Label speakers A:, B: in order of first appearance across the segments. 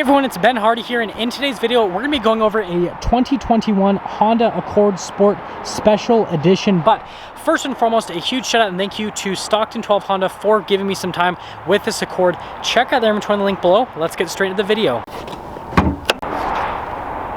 A: Everyone, it's Ben Hardy here, and in today's video we're going to be going over a 2021 Honda Accord Sport Special Edition. But first and foremost, a huge shout out and thank you to Stockton 12 Honda for giving me some time with this Accord. Check out their inventory in the link below. Let's get straight into the video.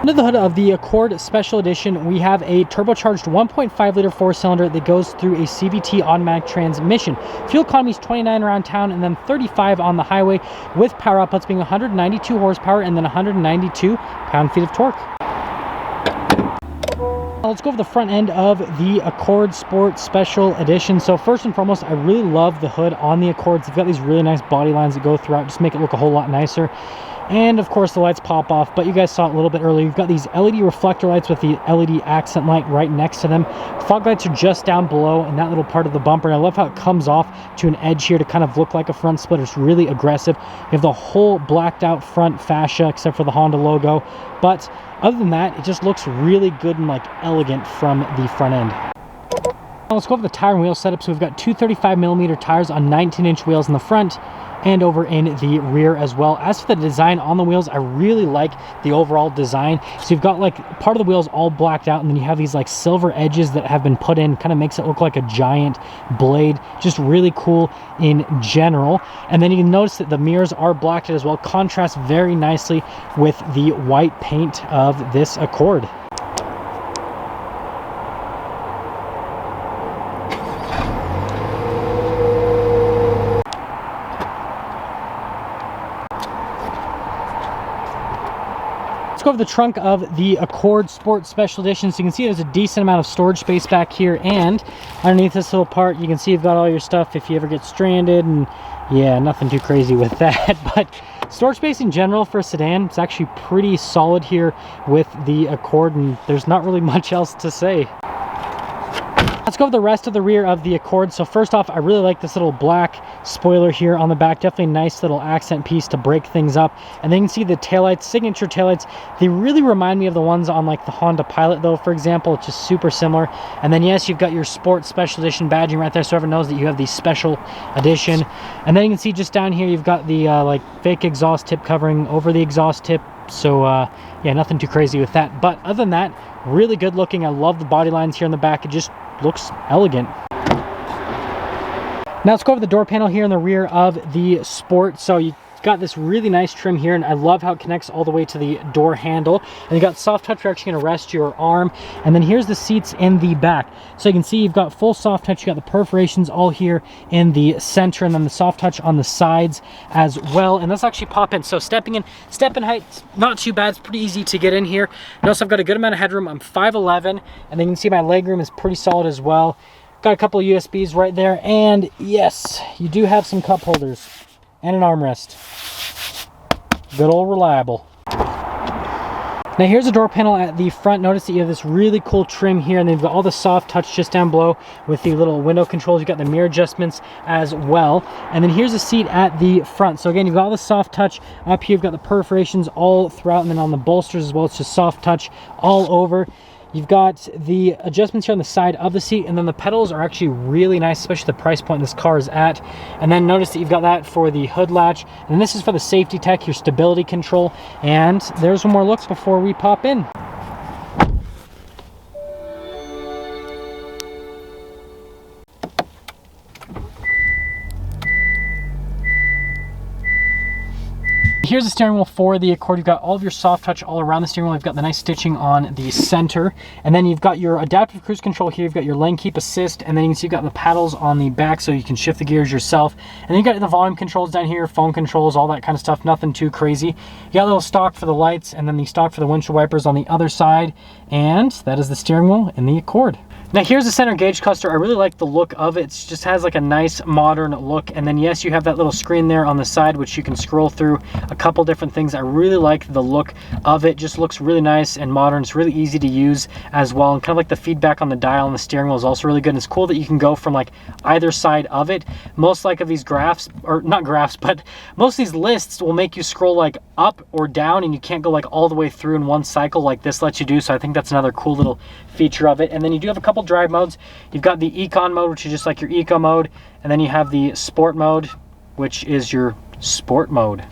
A: Under the hood of the Accord Special Edition, we have a turbocharged 1.5 liter four-cylinder that goes through a CVT automatic transmission. Fuel economy is 29 around town and then 35 on the highway, with power outputs being 192 horsepower and then 192 pound-feet of torque. Let's go over the front end of the Accord Sport Special Edition. So first and foremost, I really love the hood on the Accords. They've got these really nice body lines that go throughout, just make it look a whole lot nicer. And of course the lights pop off, but you guys saw it a little bit earlier. You've got these LED reflector lights with the LED accent light right next to them. Fog lights are just down below in that little part of the bumper. And I love how it comes off to an edge here to kind of look like a front splitter. It's really aggressive. You have the whole blacked out front fascia except for the Honda logo. But other than that, it just looks really good and like elegant from the front end. Now let's go over the tire and wheel setup. So we've got two 35mm tires on 19-inch wheels in the front and over in the rear as well. As for the design on the wheels, I really like the overall design. So you've got like part of the wheels all blacked out, and then you have these like silver edges that have been put in, kind of makes it look like a giant blade. Just really cool in general. And then you can notice that the mirrors are blacked as well, contrast very nicely with the white paint of this Accord. Go over the trunk of the Accord Sport Special Edition. So you can see there's a decent amount of storage space back here, and underneath this little part you can see you've got all your stuff if you ever get stranded, and yeah, nothing too crazy with that. But storage space in general for a sedan, it's actually pretty solid here with the Accord, and there's not really much else to say. Let's go over the rest of the rear of the Accord. So first off, I really like this little black spoiler here on the back. Definitely a nice little accent piece to break things up. And then you can see the taillights, signature taillights. They really remind me of the ones on like the Honda Pilot though, for example. It's just super similar. And then yes, you've got your Sport Special Edition badging right there, so everyone knows that you have the Special Edition. And then you can see just down here, you've got the like fake exhaust tip covering over the exhaust tip. So yeah, nothing too crazy with that. But other than that, really good looking. I love the body lines here in the back. It just looks elegant. Now let's go over the door panel here in the rear of the Sport. So you got this really nice trim here, and I love how it connects all the way to the door handle. And you got soft touch, you're actually going to rest your arm. And then here's the seats in the back. So you can see you've got full soft touch. You got the perforations all here in the center, and then the soft touch on the sides as well. And let's actually pop in. So step in height, not too bad. It's pretty easy to get in here. Notice I've got a good amount of headroom. I'm 5'11", and then you can see my legroom is pretty solid as well. Got a couple of USBs right there, and yes, you do have some cup holders and an armrest. Good old reliable. Now here's the door panel at the front. Notice that you have this really cool trim here, and they've got all the soft touch just down below with the little window controls. You've got the mirror adjustments as well. And then here's the seat at the front. So again, you've got all the soft touch up here. You've got the perforations all throughout, and then on the bolsters as well, it's just soft touch all over. You've got the adjustments here on the side of the seat, and then the pedals are actually really nice, especially the price point this car is at. And then notice that you've got that for the hood latch, and this is for the safety tech, your stability control. And there's one more look before we pop in. Here's the steering wheel for the Accord. You've got all of your soft touch all around the steering wheel. You've got the nice stitching on the center. And then you've got your adaptive cruise control here. You've got your lane keep assist. And then you can see you've got the paddles on the back so you can shift the gears yourself. And then you've got the volume controls down here, phone controls, all that kind of stuff. Nothing too crazy. You got a little stock for the lights, and then the stock for the windshield wipers on the other side. And that is the steering wheel in the Accord. Now here's the center gauge cluster. I really like the look of it. It just has like a nice modern look. And then yes, you have that little screen there on the side which you can scroll through a couple different things. I really like the look of it. Just looks really nice and modern. It's really easy to use as well. And kind of like the feedback on the dial and the steering wheel is also really good. And it's cool that you can go from like either side of it. Most like of these graphs, or not graphs, but most of these lists will make you scroll like up or down, and you can't go like all the way through in one cycle like this lets you do. So I think that's another cool little feature of it. And then you do have a couple drive modes. You've got the Econ mode, which is just like your eco mode, and then you have the sport mode, which is your sport mode.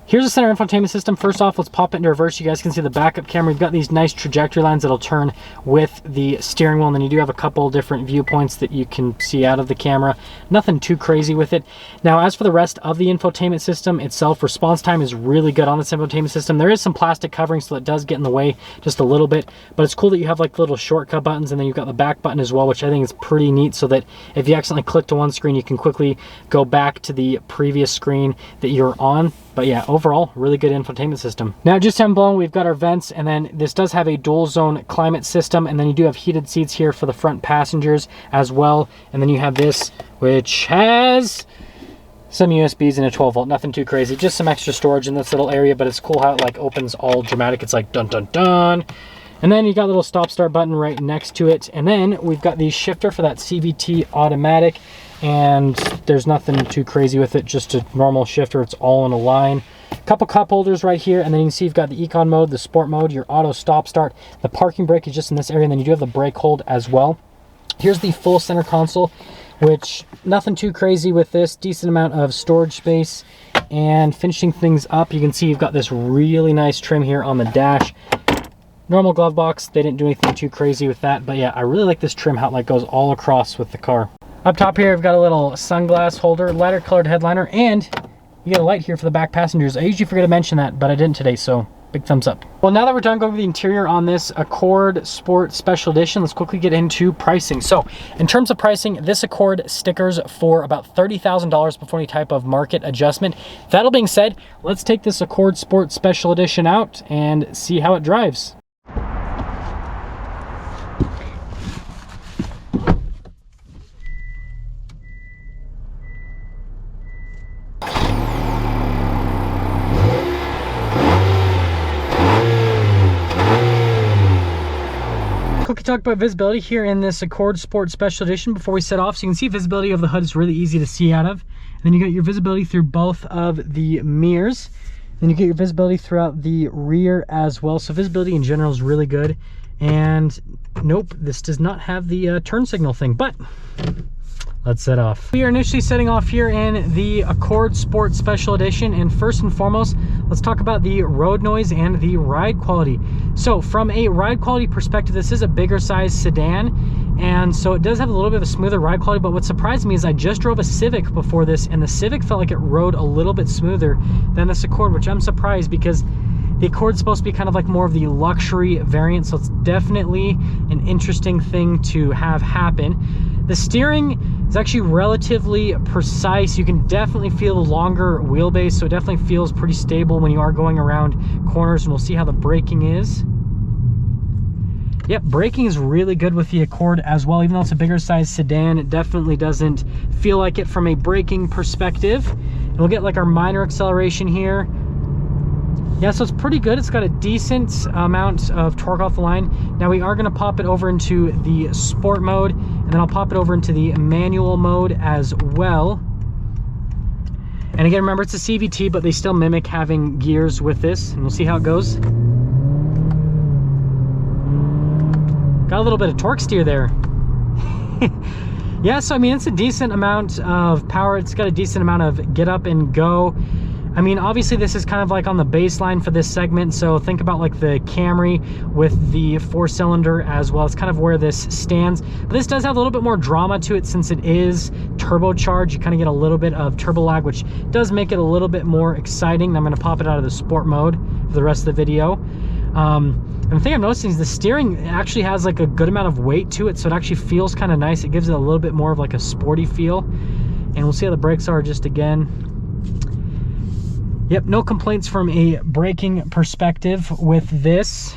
A: Here's the center infotainment system. First off, let's pop it into reverse. You guys can see the backup camera. You've got these nice trajectory lines that'll turn with the steering wheel, and then you do have a couple different viewpoints that you can see out of the camera. Nothing too crazy with it. Now, as for the rest of the infotainment system itself, response time is really good on this infotainment system. There is some plastic covering, so it does get in the way just a little bit, but it's cool that you have like little shortcut buttons, and then you've got the back button as well, which I think is pretty neat, so that if you accidentally click to one screen, you can quickly go back to the previous screen that you're on. But yeah, overall, really good infotainment system. Now, just down below, we've got our vents, and then this does have a dual zone climate system, and then you do have heated seats here for the front passengers as well. And then you have this, which has some USBs and a 12 volt, nothing too crazy, just some extra storage in this little area, but it's cool how it like opens all dramatic. It's like dun dun dun. And then you got a little stop start button right next to it. And then we've got the shifter for that CVT automatic, and there's nothing too crazy with it, just a normal shifter. It's all in a line. Couple cup holders right here, and then you can see you've got the econ mode, the sport mode, your auto stop start. The parking brake is just in this area, and then you do have the brake hold as well. Here's the full center console, which nothing too crazy with this. Decent amount of storage space. And finishing things up, you can see you've got this really nice trim here on the dash. Normal glove box, they didn't do anything too crazy with that, but yeah, I really like this trim, how it like goes all across with the car. Up top here, I've got a little sunglass holder, lighter colored headliner, and you get a light here for the back passengers. I usually forget to mention that, but I didn't today, so big thumbs up. Well, now that we're done going over the interior on this Accord Sport Special Edition, let's quickly get into pricing. So in terms of pricing, this Accord stickers for about $30,000 before any type of market adjustment. That all being said, let's take this Accord Sport Special Edition out and see how it drives. Quickly talk about visibility here in this Accord Sport Special Edition before we set off. So you can see visibility of the hood is really easy to see out of. And then you got your visibility through both of the mirrors. Then you get your visibility throughout the rear as well. So visibility in general is really good. And nope, this does not have the turn signal thing, but let's set off. We are initially setting off here in the Accord Sport Special Edition, and first and foremost, let's talk about the road noise and the ride quality. So from a ride quality perspective, this is a bigger size sedan, and so it does have a little bit of a smoother ride quality, but what surprised me is I just drove a Civic before this, and the Civic felt like it rode a little bit smoother than this Accord, which I'm surprised because the Accord's supposed to be kind of like more of the luxury variant, so it's definitely an interesting thing to have happen. The steering is actually relatively precise. You can definitely feel the longer wheelbase, so it definitely feels pretty stable when you are going around corners, and we'll see how the braking is. Yep, braking is really good with the Accord as well. Even though it's a bigger size sedan, it definitely doesn't feel like it from a braking perspective. And we'll get like our minor acceleration here. Yeah, so it's pretty good. It's got a decent amount of torque off the line. Now we are going to pop it over into the sport mode, and then I'll pop it over into the manual mode as well. And again, remember, it's a CVT, but they still mimic having gears with this, and we'll see how it goes. Got a little bit of torque steer there. Yeah, so I mean, it's a decent amount of power. It's got a decent amount of get up and go. I mean, obviously this is kind of like on the baseline for this segment, so think about like the Camry with the 4-cylinder as well. It's kind of where this stands. But this does have a little bit more drama to it since it is turbocharged. You kind of get a little bit of turbo lag, which does make it a little bit more exciting. I'm going to pop it out of the sport mode for the rest of the video. And the thing I'm noticing is the steering actually has like a good amount of weight to it, so it actually feels kind of nice. It gives it a little bit more of like a sporty feel. And we'll see how the brakes are just again. Yep, no complaints from a braking perspective with this.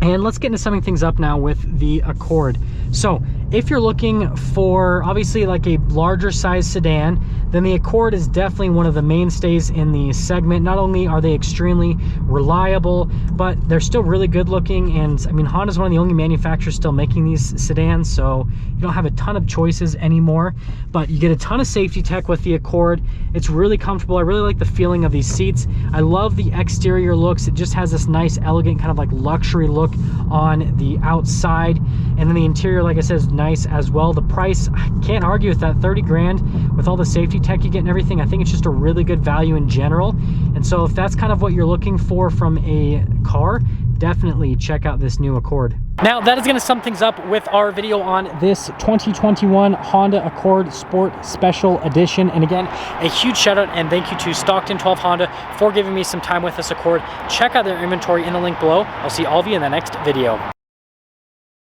A: And let's get into summing things up now with the Accord. So if you're looking for obviously like a larger size sedan, then the Accord is definitely one of the mainstays in the segment. Not only are they extremely reliable, but they're still really good looking. And I mean, Honda's one of the only manufacturers still making these sedans, so you don't have a ton of choices anymore, but you get a ton of safety tech with the Accord. It's really comfortable. I really like the feeling of these seats. I love the exterior looks. It just has this nice, elegant, kind of like luxury look on the outside. And then the interior, like I said, is nice as well. The price, I can't argue with that. 30 grand with all the safety safety tech you get and everything, I think it's just a really good value in general. And so if that's kind of what you're looking for from a car, definitely check out this new Accord. Now that is going to sum things up with our video on this 2021 Honda Accord Sport Special Edition. And again, a huge shout out and thank you to Stockton 12 Honda for giving me some time with this Accord. Check out their inventory in the link below. I'll see all of you in the next video.